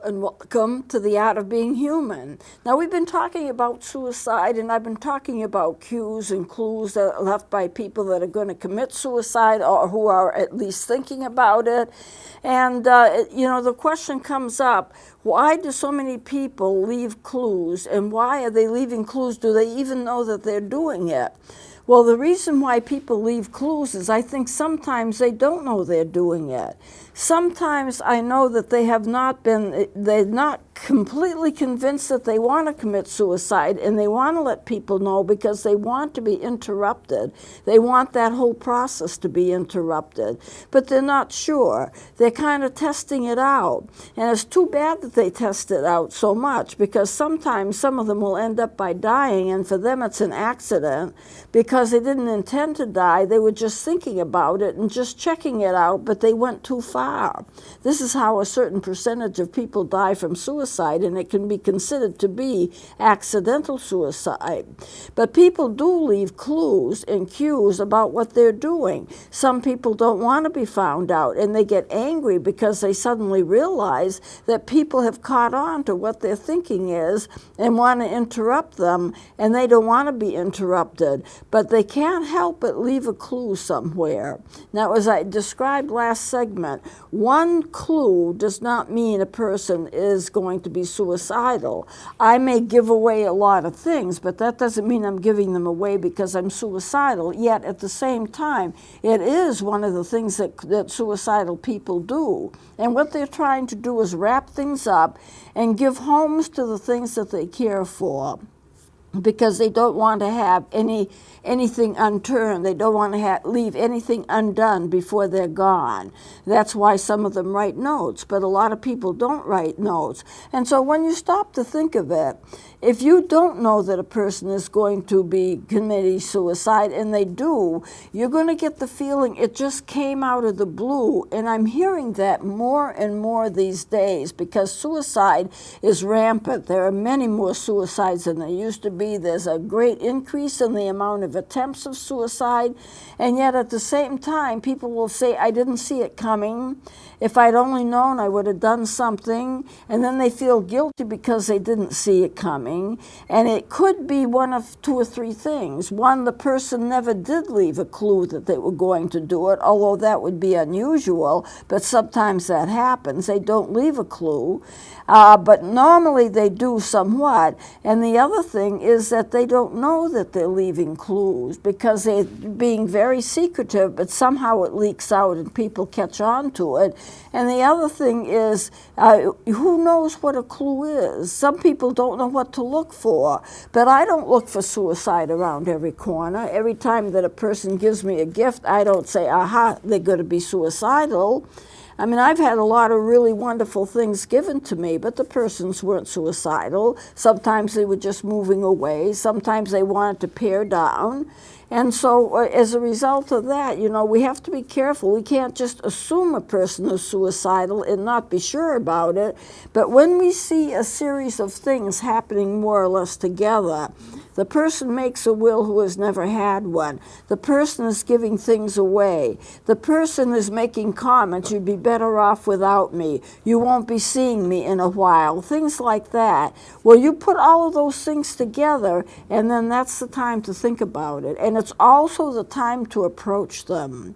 and welcome to the Art of Being Human. Now, we've been talking about suicide, and I've been talking about cues and clues that are left by people that are going to commit suicide or who are at least thinking about it. And, the question comes up, why do so many people leave clues, and why are they leaving clues? Do they even know that they're doing it? Well, the reason why people leave clues is I think sometimes they don't know they're doing it. Sometimes I know that they're not completely convinced that they want to commit suicide, and they want to let people know because they want to be interrupted. They want that whole process to be interrupted, but they're not sure. They're kind of testing it out. And it's too bad that they test it out so much, because sometimes some of them will end up by dying, and for them it's an accident because they didn't intend to die. They were just thinking about it and just checking it out, but they went too far. This is how a certain percentage of people die from suicide, and it can be considered to be accidental suicide. But people do leave clues and cues about what they're doing. Some people don't want to be found out, and they get angry because they suddenly realize that people have caught on to what their thinking is and want to interrupt them, and they don't want to be interrupted. But they can't help but leave a clue somewhere. Now, as I described last segment, one clue does not mean a person is going to be suicidal. I may give away a lot of things, but that doesn't mean I'm giving them away because I'm suicidal. Yet at the same time, it is one of the things that suicidal people do. And what they're trying to do is wrap things up and give homes to the things that they care for, because they don't want to have anything unturned. They don't want to leave anything undone before they're gone. That's why some of them write notes, but a lot of people don't write notes. And so when you stop to think of it, if you don't know that a person is going to be committing suicide, and they do, you're going to get the feeling it just came out of the blue. And I'm hearing that more and more these days because suicide is rampant. There are many more suicides than there used to be. There's a great increase in the amount of attempts of suicide, and yet at the same time, people will say, I didn't see it coming. If I'd only known, I would have done something. And then they feel guilty because they didn't see it coming. And it could be one of two or three things. One, the person never did leave a clue that they were going to do it, although that would be unusual, but sometimes that happens. They don't leave a clue, but normally they do somewhat. And the other thing is that they don't know that they're leaving clues because they're being very secretive, but somehow it leaks out and people catch on to it. And the other thing is, who knows what a clue is? Some people don't know what to look for, but I don't look for suicide around every corner. Every time that a person gives me a gift, I don't say, aha, they're going to be suicidal. I mean, I've had a lot of really wonderful things given to me, but the persons weren't suicidal. Sometimes they were just moving away. Sometimes they wanted to pare down. And so as a result of that, we have to be careful. We can't just assume a person is suicidal and not be sure about it. But when we see a series of things happening more or less together, the person makes a will who has never had one. The person is giving things away. The person is making comments, you'd be better off without me. You won't be seeing me in a while. Things like that. Well, you put all of those things together, and then that's the time to think about it. And it's also the time to approach them.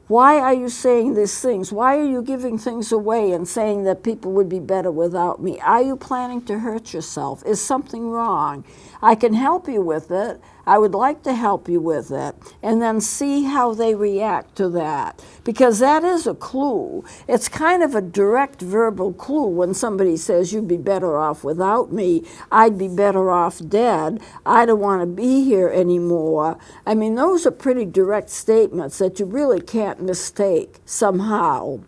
Why are you saying these things? Why are you giving things away and saying that people would be better without me? Are you planning to hurt yourself? Is something wrong? I can help you with it. I would like to help you with it, and then see how they react to that, because that is a clue. It's kind of a direct verbal clue when somebody says, you'd be better off without me, I'd be better off dead, I don't want to be here anymore. I mean, those are pretty direct statements that you really can't mistake somehow.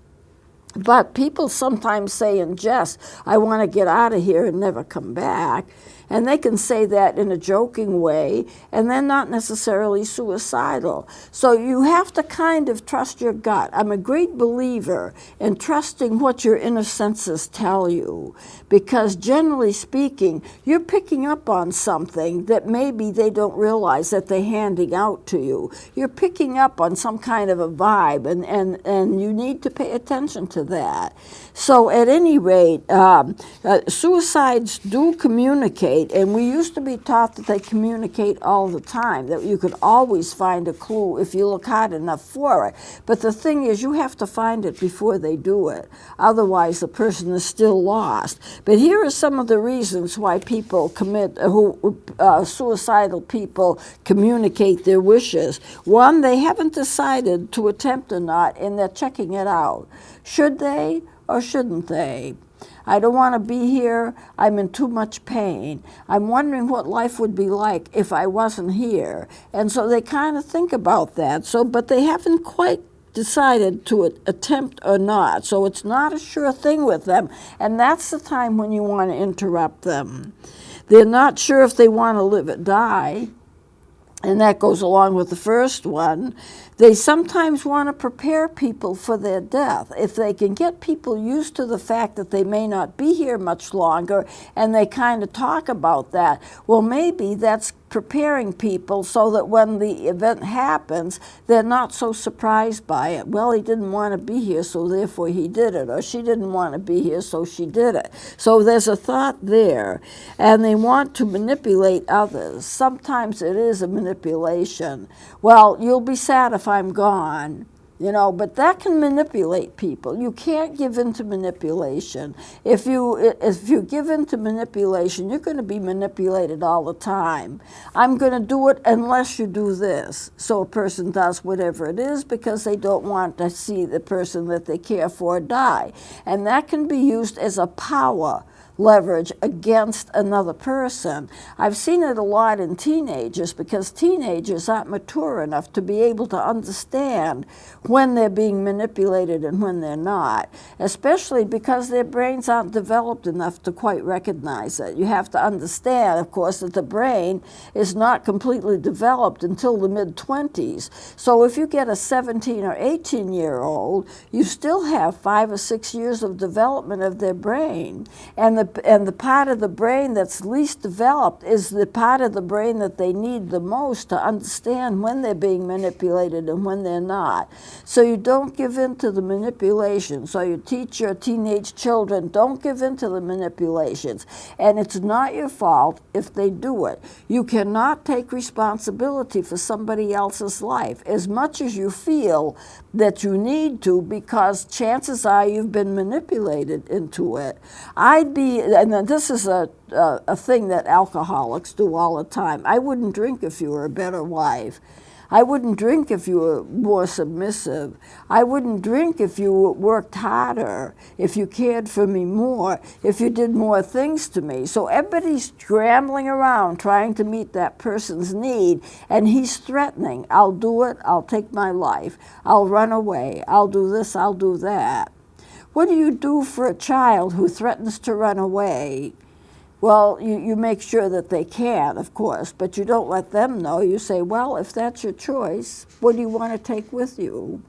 But people sometimes say in jest, I want to get out of here and never come back. And they can say that in a joking way, and they're not necessarily suicidal. So you have to kind of trust your gut. I'm a great believer in trusting what your inner senses tell you, because generally speaking, you're picking up on something that maybe they don't realize that they're handing out to you. You're picking up on some kind of a vibe, and you need to pay attention to that. So at any rate, suicides do communicate, and we used to be taught that they communicate all the time, that you could always find a clue if you look hard enough for it. But the thing is, you have to find it before they do it. Otherwise, the person is still lost. But here are some of the reasons why people suicidal people communicate their wishes. One, they haven't decided to attempt or not, and they're checking it out. Should they or shouldn't they? I don't want to be here. I'm in too much pain. I'm wondering what life would be like if I wasn't here. And so they kind of think about that. But they haven't quite decided to attempt or not. So it's not a sure thing with them. And that's the time when you want to interrupt them. They're not sure if they want to live or die. And that goes along with the first one. They sometimes want to prepare people for their death. If they can get people used to the fact that they may not be here much longer, and they kind of talk about that, well, maybe that's preparing people so that when the event happens, they're not so surprised by it. Well, he didn't want to be here, so therefore he did it. Or she didn't want to be here, so she did it. So there's a thought there. And they want to manipulate others. Sometimes it is a manipulation. Well, you'll be sad if I'm gone. But that can manipulate people. You can't give in to manipulation. If you give in to manipulation, you're going to be manipulated all the time. I'm going to do it unless you do this. So a person does whatever it is because they don't want to see the person that they care for die. And that can be used as a power leverage against another person. I've seen it a lot in teenagers because teenagers aren't mature enough to be able to understand when they're being manipulated and when they're not, especially because their brains aren't developed enough to quite recognize it. You have to understand, of course, that the brain is not completely developed until the mid-20s. So if you get a 17 or 18-year-old, you still have 5 or 6 years of development of their brain. And the part of the brain that's least developed is the part of the brain that they need the most to understand when they're being manipulated and when they're not. So you don't give in to the manipulation. So you teach your teenage children, don't give in to the manipulations. And it's not your fault if they do it. You cannot take responsibility for somebody else's life as much as you feel that you need to, because chances are you've been manipulated into it. And this is a thing that alcoholics do all the time. I wouldn't drink if you were a better wife. I wouldn't drink if you were more submissive. I wouldn't drink if you worked harder, if you cared for me more, if you did more things to me. So everybody's scrambling around trying to meet that person's need, and he's threatening, I'll do it, I'll take my life, I'll run away, I'll do this, I'll do that. What do you do for a child who threatens to run away? Well, you make sure that they can, of course, but you don't let them know. You say, well, if that's your choice, what do you want to take with you?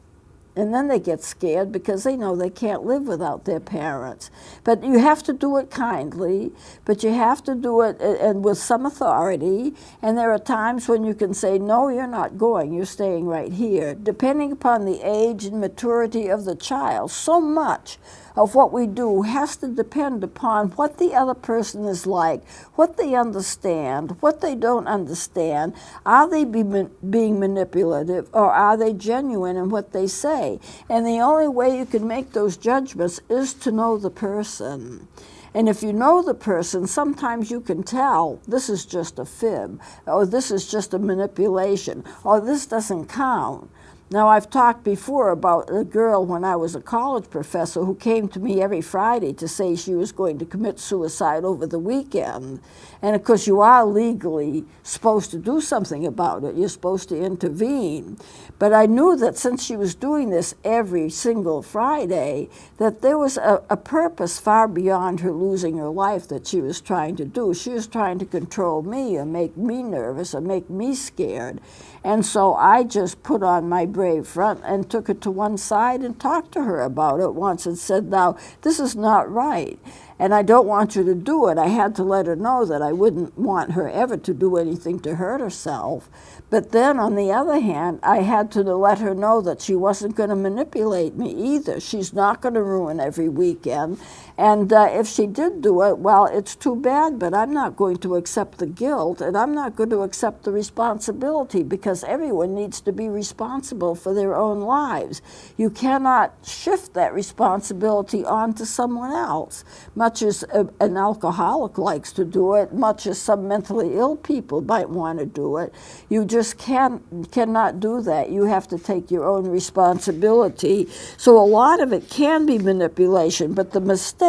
And then they get scared because they know they can't live without their parents. But you have to do it kindly, but you have to do it and with some authority. And there are times when you can say, no, you're not going, you're staying right here. Depending upon the age and maturity of the child, so much of what we do has to depend upon what the other person is like, what they understand, what they don't understand. Are they being manipulative, or are they genuine in what they say? And the only way you can make those judgments is to know the person. And if you know the person, sometimes you can tell this is just a fib, or this is just a manipulation, or this doesn't count. Now, I've talked before about a girl when I was a college professor who came to me every Friday to say she was going to commit suicide over the weekend. And of course, you are legally supposed to do something about it. You're supposed to intervene. But I knew that since she was doing this every single Friday, that there was a purpose far beyond her losing her life that she was trying to do. She was trying to control me or make me nervous or make me scared. And so I just put on my brave front and took her to one side and talked to her about it once and said, now, this is not right. And I don't want you to do it. I had to let her know that I wouldn't want her ever to do anything to hurt herself. But then, on the other hand, I had to let her know that she wasn't going to manipulate me either. She's not going to ruin every weekend. And if she did do it, well, it's too bad, but I'm not going to accept the guilt, and I'm not going to accept the responsibility, because everyone needs to be responsible for their own lives. You cannot shift that responsibility onto someone else, much as an alcoholic likes to do it, much as some mentally ill people might want to do it. You just cannot do that. You have to take your own responsibility. So a lot of it can be manipulation, but the mistake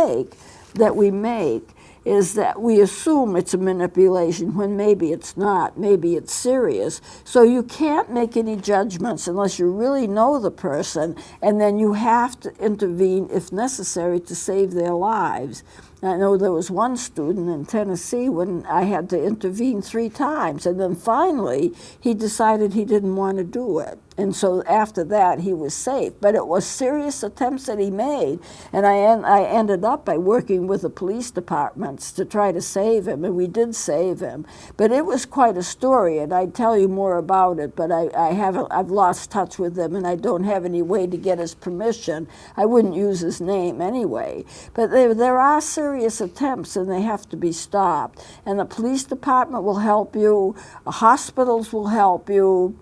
that we make is that we assume it's a manipulation when maybe it's not, maybe it's serious. So you can't make any judgments unless you really know the person, and then you have to intervene if necessary to save their lives. I know there was one student in Tennessee when I had to intervene 3 times, and then finally he decided he didn't want to do it. And so after that, he was safe. But it was serious attempts that he made, and I ended up by working with the police departments to try to save him, and we did save him. But it was quite a story, and I'd tell you more about it, but I've lost touch with him, and I don't have any way to get his permission. I wouldn't use his name anyway. But there are serious attempts, and they have to be stopped. And the police department will help you, hospitals will help you,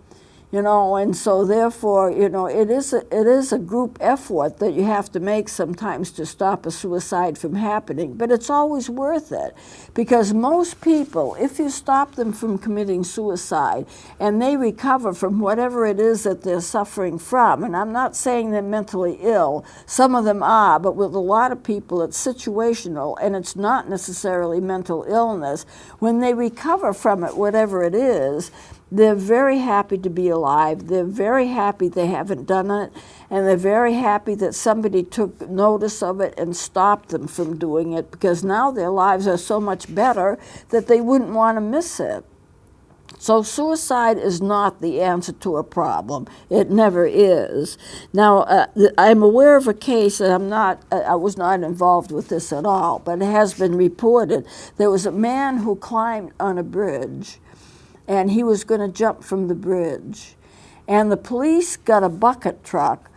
and so therefore, it is a group effort that you have to make sometimes to stop a suicide from happening, but it's always worth it, because most people, if you stop them from committing suicide and they recover from whatever it is that they're suffering from, and I'm not saying they're mentally ill, some of them are, but with a lot of people it's situational and it's not necessarily mental illness. When they recover from it, whatever it is, they're very happy to be alive. They're very happy they haven't done it, and they're very happy that somebody took notice of it and stopped them from doing it, because now their lives are so much better that they wouldn't want to miss it. So suicide is not the answer to a problem. It never is. Now, I'm aware of a case, and I was not involved with this at all, but it has been reported. There was a man who climbed on a bridge, and he was going to jump from the bridge. And the police got a bucket truck,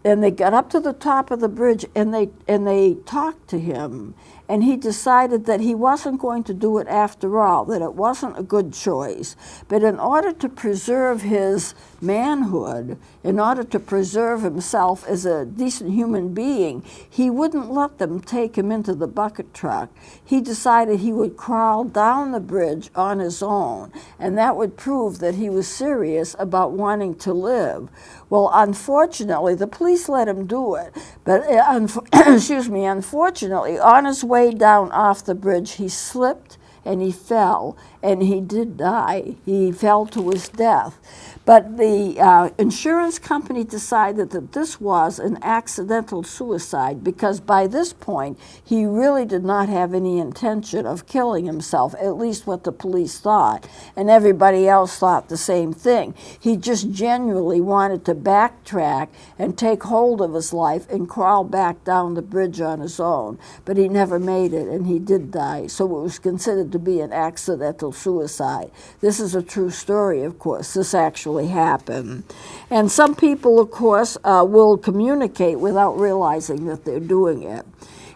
and they got up to the top of the bridge, and they talked to him. And he decided that he wasn't going to do it after all, that it wasn't a good choice. But in order to preserve his manhood, in order to preserve himself as a decent human being, he wouldn't let them take him into the bucket truck. He decided he would crawl down the bridge on his own, and that would prove that he was serious about wanting to live. Well, unfortunately, the police let him do it, but unfortunately, on his way down off the bridge, he slipped and he fell, and he did die. He fell to his death. But the insurance company decided that this was an accidental suicide, because by this point, he really did not have any intention of killing himself, at least what the police thought, and everybody else thought the same thing. He just genuinely wanted to backtrack and take hold of his life and crawl back down the bridge on his own, but he never made it, and he did die. So it was considered to be an accidental suicide. This is a true story, of course. This actually happen. And some people, of course, will communicate without realizing that they're doing it.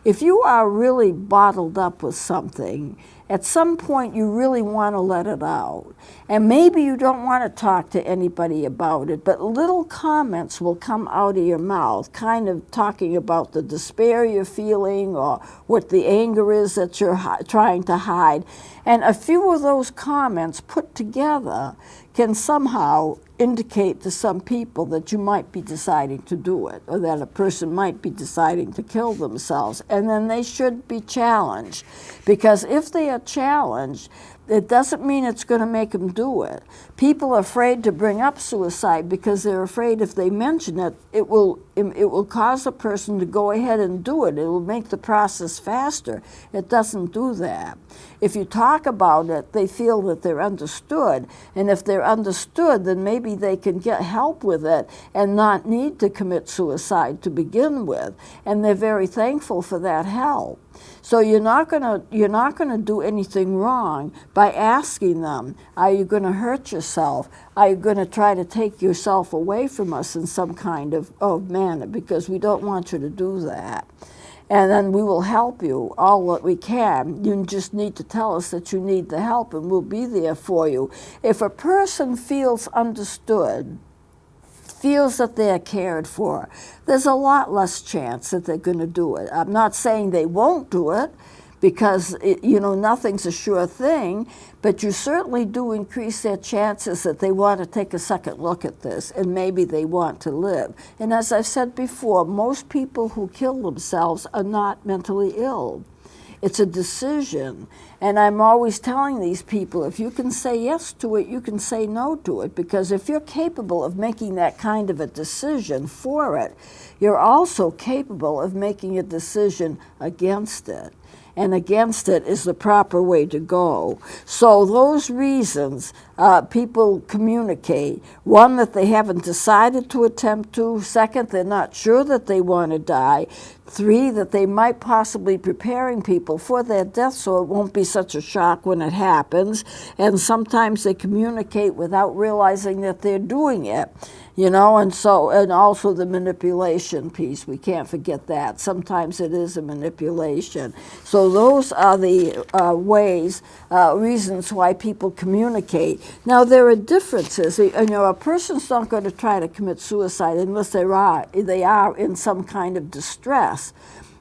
If you are really bottled up with something, at some point you really want to let it out. And maybe you don't want to talk to anybody about it, but little comments will come out of your mouth, kind of talking about the despair you're feeling or what the anger is that you're trying to hide. And a few of those comments put together can somehow indicate to some people that you might be deciding to do it, or that a person might be deciding to kill themselves. And then they should be challenged, because if they are challenged, it doesn't mean it's going to make them do it. People are afraid to bring up suicide because they're afraid if they mention it, it will cause a person to go ahead and do it. It will make the process faster. It doesn't do that. If you talk about it, they feel that they're understood. And if they're understood, then maybe they can get help with it and not need to commit suicide to begin with. And they're very thankful for that help. So you're not gonna do anything wrong by asking them, are you gonna hurt yourself? Are you gonna try to take yourself away from us in some kind of manner? Because we don't want you to do that. And then we will help you all that we can. You just need to tell us that you need the help, and we'll be there for you. If a person feels understood, feels that they're cared for, there's a lot less chance that they're going to do it. I'm not saying they won't do it, because nothing's a sure thing, but you certainly do increase their chances that they want to take a second look at this, and maybe they want to live. And as I've said before, most people who kill themselves are not mentally ill. It's a decision. And I'm always telling these people, if you can say yes to it, you can say no to it. Because if you're capable of making that kind of a decision for it, you're also capable of making a decision against it. And against it is the proper way to go. So those reasons people communicate. One, that they haven't decided to attempt to. Second, they're not sure that they want to die. Three, that they might possibly be preparing people for their death so it won't be such a shock when it happens. And sometimes they communicate without realizing that they're doing it. And also the manipulation piece, we can't forget that. Sometimes it is a manipulation. So those are the reasons why people communicate. Now, there are differences. A person's not going to try to commit suicide unless they are in some kind of distress.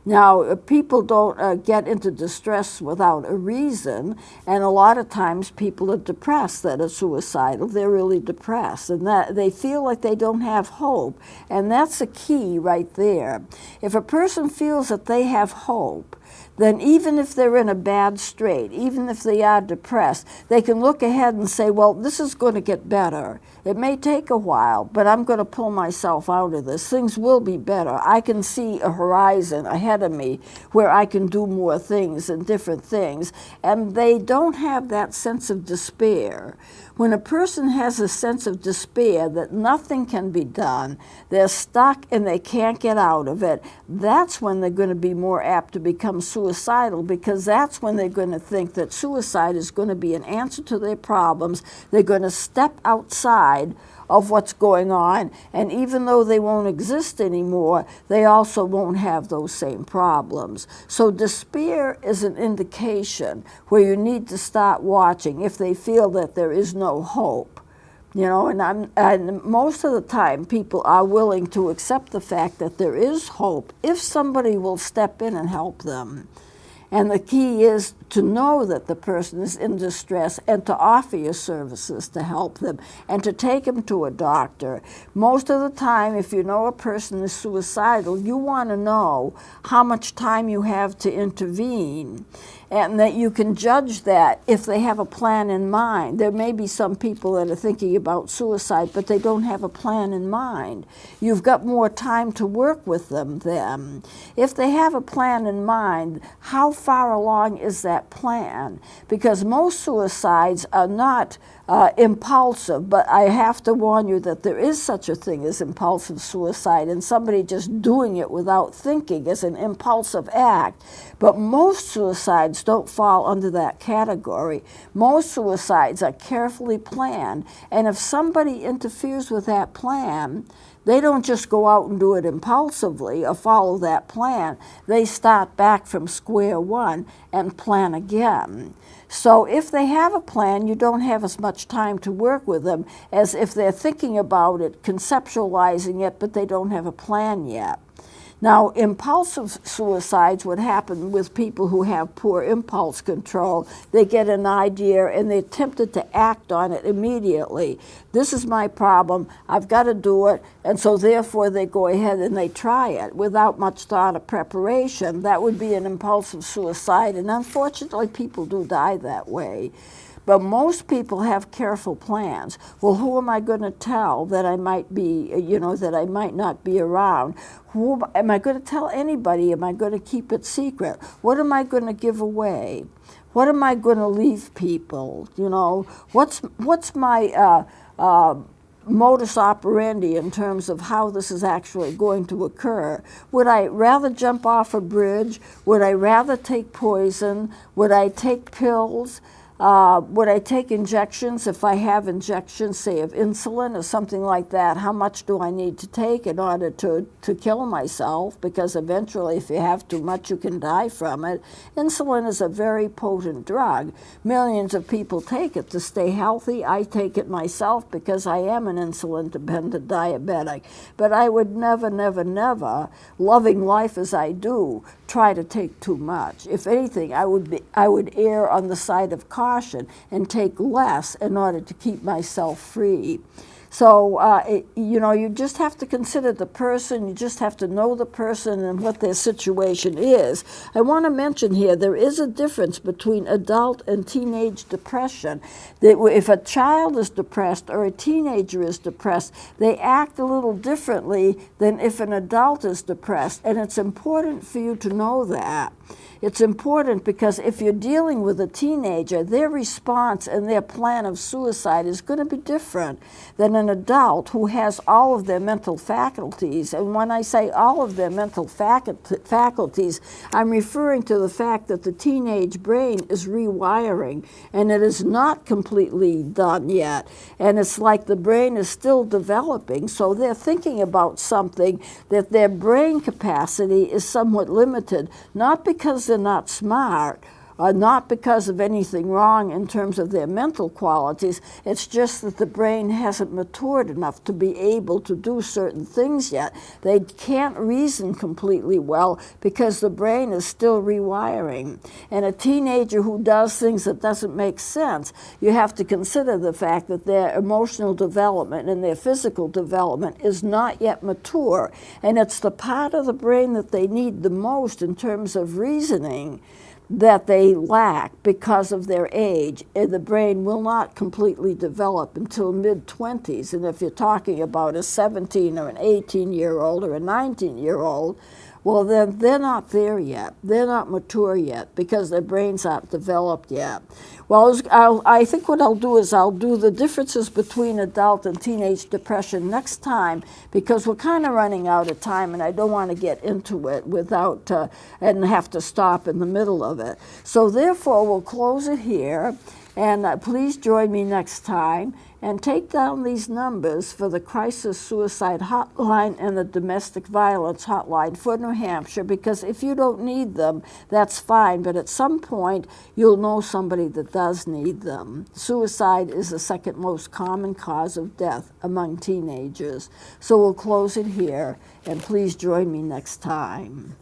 Now, people don't get into distress without a reason, and a lot of times people are depressed that are suicidal. They're really depressed, and that they feel like they don't have hope, and that's a key right there. If a person feels that they have hope, then even if they're in a bad strait, even if they are depressed, they can look ahead and say, well, this is going to get better. It may take a while, but I'm going to pull myself out of this. Things will be better. I can see a horizon ahead of me where I can do more things and different things. And they don't have that sense of despair. When a person has a sense of despair that nothing can be done, they're stuck and they can't get out of it, that's when they're going to be more apt to become suicidal, because that's when they're going to think that suicide is going to be an answer to their problems. They're going to step outside of what's going on, and even though they won't exist anymore, they also won't have those same problems. So despair is an indication where you need to start watching if they feel that there is no hope. And most of the time people are willing to accept the fact that there is hope if somebody will step in and help them. And the key is to know that the person is in distress and to offer your services to help them and to take them to a doctor. Most of the time, if you know a person is suicidal, you want to know how much time you have to intervene, and that you can judge that if they have a plan in mind. There may be some people that are thinking about suicide, but they don't have a plan in mind. You've got more time to work with them then. If they have a plan in mind, how far along is that plan? Because most suicides are not impulsive, but I have to warn you that there is such a thing as impulsive suicide, and somebody just doing it without thinking is an impulsive act. But most suicides don't fall under that category. Most suicides are carefully planned, and if somebody interferes with that plan, they don't just go out and do it impulsively or follow that plan. They start back from square one and plan again. So if they have a plan, you don't have as much time to work with them as if they're thinking about it, conceptualizing it, but they don't have a plan yet. Now, impulsive suicides would happen with people who have poor impulse control. They get an idea and they're tempted to act on it immediately. This is my problem, I've got to do it, and so therefore they go ahead and they try it without much thought or preparation. That would be an impulsive suicide, and unfortunately people do die that way. But most people have careful plans. Well, who am I going to tell that I might be, that I might not be around? Who am I going to tell anybody? Am I going to keep it secret? What am I going to give away? What am I going to leave people? What's my modus operandi in terms of how this is actually going to occur? Would I rather jump off a bridge? Would I rather take poison? Would I take pills? Would I take injections if I have injections, say, of insulin or something like that? How much do I need to take in order to kill myself? Because eventually, if you have too much, you can die from it. Insulin is a very potent drug. Millions of people take it to stay healthy. I take it myself because I am an insulin-dependent diabetic. But I would never, never, never, loving life as I do, try to take too much. If anything, I would err on the side of caution and take less in order to keep myself free. So, you just have to consider the person, you just have to know the person and what their situation is. I want to mention here, there is a difference between adult and teenage depression. That if a child is depressed or a teenager is depressed, they act a little differently than if an adult is depressed, and it's important for you to know that. It's important because if you're dealing with a teenager, their response and their plan of suicide is going to be different than an adult who has all of their mental faculties. And when I say all of their mental faculties, I'm referring to the fact that the teenage brain is rewiring, and it is not completely done yet. And it's like the brain is still developing, so they're thinking about something that their brain capacity is somewhat limited, not because they're not smart, not because of anything wrong in terms of their mental qualities. It's just that the brain hasn't matured enough to be able to do certain things yet. They can't reason completely well because the brain is still rewiring. And a teenager who does things that doesn't make sense, you have to consider the fact that their emotional development and their physical development is not yet mature. And it's the part of the brain that they need the most in terms of reasoning that they lack because of their age. And the brain will not completely develop until mid-20s. And if you're talking about a 17 or an 18-year-old or a 19-year-old, well, then they're not there yet. They're not mature yet because their brains aren't developed yet. Well, I think what I'll do is I'll do the differences between adult and teenage depression next time, because we're kind of running out of time and I don't want to get into it without and have to stop in the middle of it. So therefore, we'll close it here, and please join me next time. And take down these numbers for the crisis suicide hotline and the domestic violence hotline for New Hampshire, because if you don't need them, that's fine, but at some point you'll know somebody that does need them. Suicide is the second most common cause of death among teenagers. So we'll close it here, and please join me next time.